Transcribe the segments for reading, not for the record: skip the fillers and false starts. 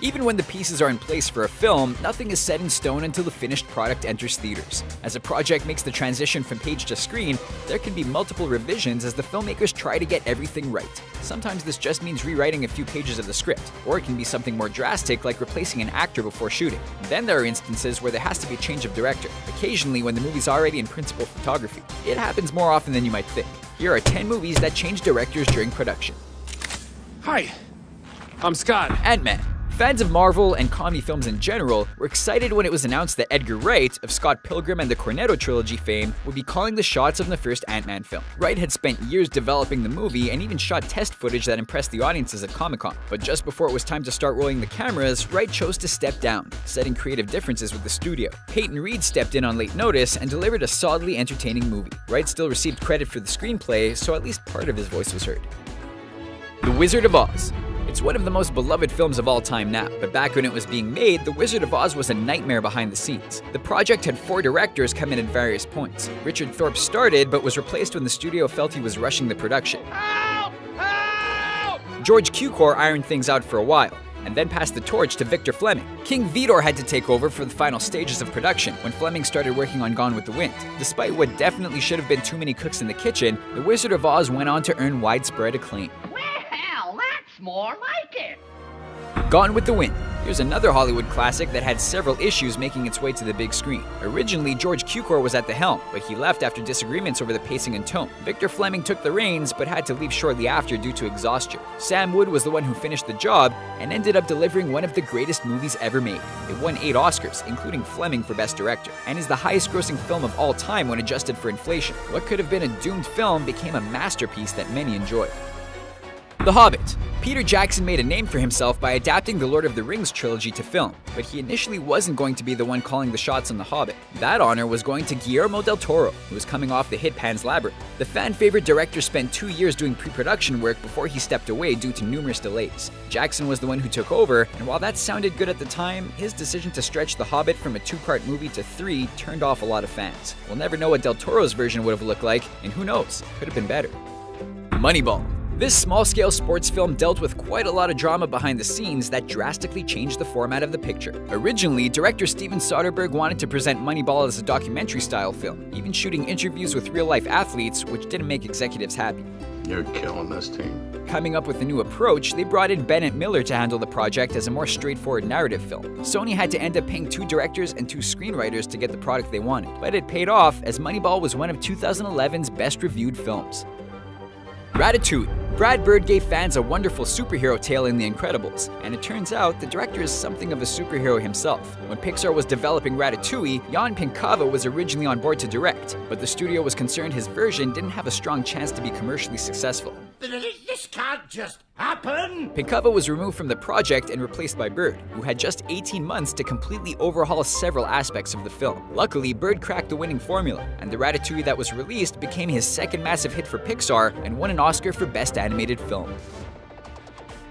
Even when the pieces are in place for a film, nothing is set in stone until the finished product enters theaters. As a project makes the transition from page to screen, there can be multiple revisions as the filmmakers try to get everything right. Sometimes this just means rewriting a few pages of the script, or it can be something more drastic like replacing an actor before shooting. Then there are instances where there has to be a change of director, occasionally when the movie's already in principal photography. It happens more often than you might think. Here are 10 movies that changed directors during production. Hi, I'm Scott. Ant-Man. Fans of Marvel and comedy films in general were excited when it was announced that Edgar Wright, of Scott Pilgrim and the Cornetto trilogy fame, would be calling the shots of the first Ant-Man film. Wright had spent years developing the movie and even shot test footage that impressed the audiences at Comic-Con. But just before it was time to start rolling the cameras, Wright chose to step down, citing creative differences with the studio. Peyton Reed stepped in on late notice and delivered a solidly entertaining movie. Wright still received credit for the screenplay, so at least part of his voice was heard. The Wizard of Oz. It's one of the most beloved films of all time now, but back when it was being made, The Wizard of Oz was a nightmare behind the scenes. The project had 4 directors come in at various points. Richard Thorpe started, but was replaced when the studio felt he was rushing the production. Help! Help! George Cukor ironed things out for a while, and then passed the torch to Victor Fleming. King Vidor had to take over for the final stages of production when Fleming started working on Gone with the Wind. Despite what definitely should have been too many cooks in the kitchen, The Wizard of Oz went on to earn widespread acclaim. More like it. Gone with the Wind. Here's another Hollywood classic that had several issues making its way to the big screen. Originally, George Cukor was at the helm, but he left after disagreements over the pacing and tone. Victor Fleming took the reins, but had to leave shortly after due to exhaustion. Sam Wood was the one who finished the job and ended up delivering one of the greatest movies ever made. It won 8 Oscars, including Fleming for Best Director, and is the highest-grossing film of all time when adjusted for inflation. What could have been a doomed film became a masterpiece that many enjoyed. The Hobbit. Peter Jackson made a name for himself by adapting the Lord of the Rings trilogy to film, but he initially wasn't going to be the one calling the shots on The Hobbit. That honor was going to Guillermo del Toro, who was coming off the hit Pan's Labyrinth. The fan-favorite director spent 2 years doing pre-production work before he stepped away due to numerous delays. Jackson was the one who took over, and while that sounded good at the time, his decision to stretch The Hobbit from a 2-part movie to 3 turned off a lot of fans. We'll never know what del Toro's version would have looked like, and who knows, could have been better. Moneyball. This small-scale sports film dealt with quite a lot of drama behind the scenes that drastically changed the format of the picture. Originally, director Steven Soderbergh wanted to present Moneyball as a documentary-style film, even shooting interviews with real-life athletes, which didn't make executives happy. You're killing this team. Coming up with a new approach, they brought in Bennett Miller to handle the project as a more straightforward narrative film. Sony had to end up paying 2 directors and 2 screenwriters to get the product they wanted, but it paid off as Moneyball was one of 2011's best-reviewed films. Ratatouille. Brad Bird gave fans a wonderful superhero tale in The Incredibles, and it turns out the director is something of a superhero himself. When Pixar was developing Ratatouille, Jan Pinkava was originally on board to direct, but the studio was concerned his version didn't have a strong chance to be commercially successful. This can't just happen! Pinkava was removed from the project and replaced by Bird, who had just 18 months to completely overhaul several aspects of the film. Luckily, Bird cracked the winning formula, and the Ratatouille that was released became his second massive hit for Pixar and won an Oscar for Best Animated Film.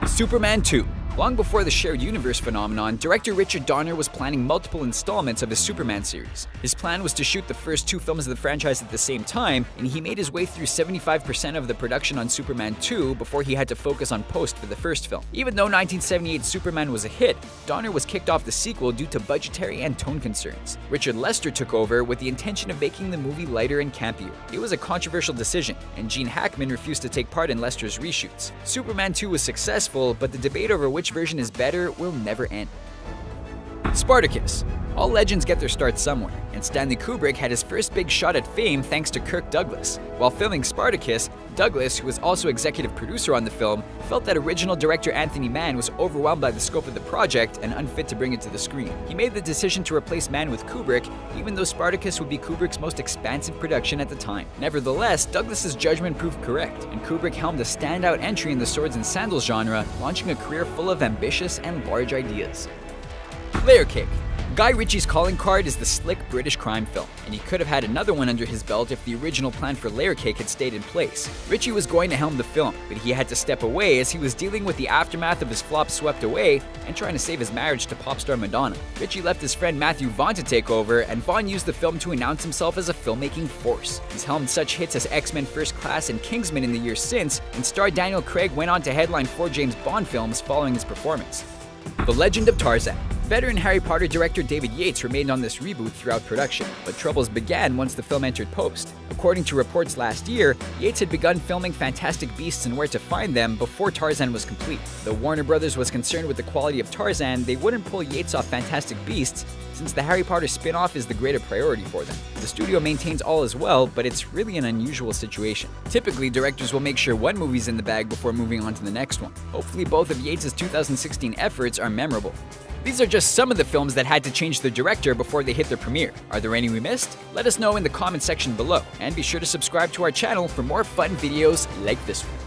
Superman 2. Long before the shared universe phenomenon, director Richard Donner was planning multiple installments of his Superman series. His plan was to shoot the first 2 films of the franchise at the same time, and he made his way through 75% of the production on Superman 2 before he had to focus on post for the first film. Even though 1978's Superman was a hit, Donner was kicked off the sequel due to budgetary and tone concerns. Richard Lester took over with the intention of making the movie lighter and campier. It was a controversial decision, and Gene Hackman refused to take part in Lester's reshoots. Superman 2 was successful, but the debate over which version is better will never end. Spartacus. All legends get their start somewhere, and Stanley Kubrick had his first big shot at fame thanks to Kirk Douglas. While filming Spartacus, Douglas, who was also executive producer on the film, felt that original director Anthony Mann was overwhelmed by the scope of the project and unfit to bring it to the screen. He made the decision to replace Mann with Kubrick, even though Spartacus would be Kubrick's most expansive production at the time. Nevertheless, Douglas's judgment proved correct, and Kubrick helmed a standout entry in the swords and sandals genre, launching a career full of ambitious and large ideas. Layer Cake. Guy Ritchie's calling card is the slick British crime film, and he could have had another one under his belt if the original plan for Layer Cake had stayed in place. Ritchie was going to helm the film, but he had to step away as he was dealing with the aftermath of his flop Swept Away and trying to save his marriage to pop star Madonna. Ritchie left his friend Matthew Vaughn to take over, and Vaughn used the film to announce himself as a filmmaking force. He's helmed such hits as X-Men First Class and Kingsman in the years since, and star Daniel Craig went on to headline 4 James Bond films following his performance. The Legend of Tarzan. Veteran Harry Potter director David Yates remained on this reboot throughout production, but troubles began once the film entered post. According to reports last year, Yates had begun filming Fantastic Beasts and Where to Find Them before Tarzan was complete. Though Warner Brothers was concerned with the quality of Tarzan, they wouldn't pull Yates off Fantastic Beasts since the Harry Potter spin-off is the greater priority for them. The studio maintains all as well, but it's really an unusual situation. Typically, directors will make sure one movie's in the bag before moving on to the next one. Hopefully both of Yates' 2016 efforts are memorable. These are just some of the films that had to change their director before they hit their premiere. Are there any we missed? Let us know in the comment section below, and be sure to subscribe to our channel for more fun videos like this one.